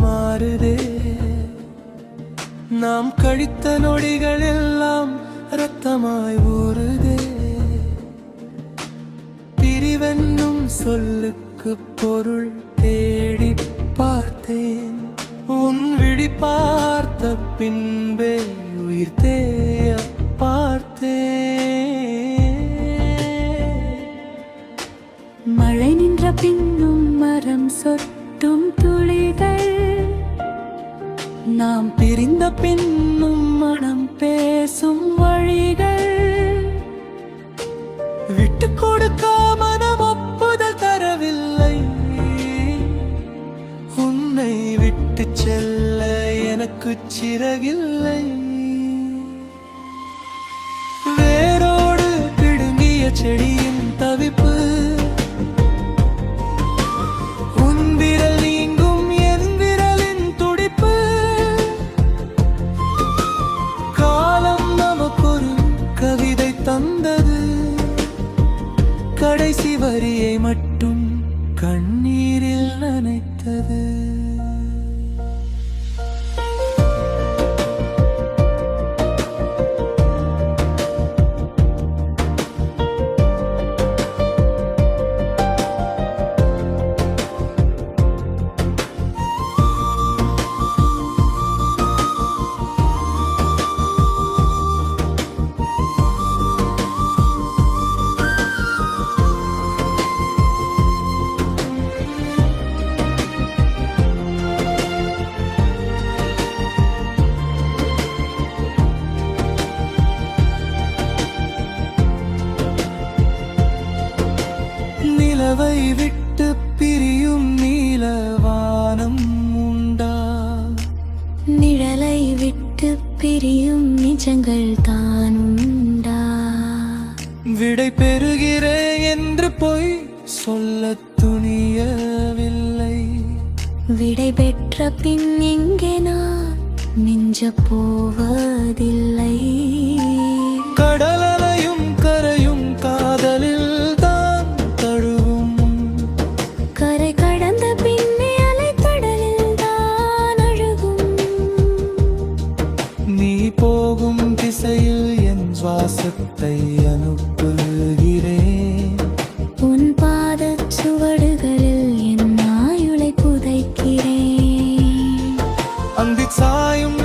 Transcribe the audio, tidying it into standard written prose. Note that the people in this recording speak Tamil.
மாறுதே. நாம் கழித்த நொடிகள் எல்லாம் இரத்தமாய் ஊறுதே. பிரிவென்னும் சொல்லுக்கு பொருள் தேடி பார்த்தேன். உன் விழி பார்த்த பின்பே உயிர் தேய பார்த்தேன். மழை நின்ற பின்னும் மரம் சொட்டும் துளிகள், நாம் பிரிந்த பின்னும் மனம் பேசும் வழிகள். விட்டு கொடுக்க மனம் ஒப்புதல் தரவில்லை. உன்னை விட்டு செல்ல எனக்கு சிறகில்லை. வேரோடு பிடுங்கிய செடியின் தவிப்பு, உன் விரல் நீங்கும் என் விரலின் துடிப்பு. காலம் நமக்கொரு கவிதை தந்தது. கடைசி வரியை மட்டும் கண்ணீரில் நனைத்தது. நிலவை விட்டு பிரியும் நீலவானம் உண்டா? நிழலை விட்டு பிரியும் நிஜங்கள் தான் உண்டா? விடை பெறுகிறேன் என்று பொய் சொல்ல துணியவில்லை. விடை பெற்ற பின் இங்கே நான் மிஞ்ச போவதில்லை. கடலையும் கரையும் காதலில் தான் தழுவும். கரை கடந்த பின்னே அலை கடலில் தான் அழுகும். நீ போகும் திசையில் என் சுவாசத்தை அனுப்புகிறேன். உன் பாதச் சுவடுகளில் என் ஆயுளை புதைக்கிறேன். அந்தி சாயும்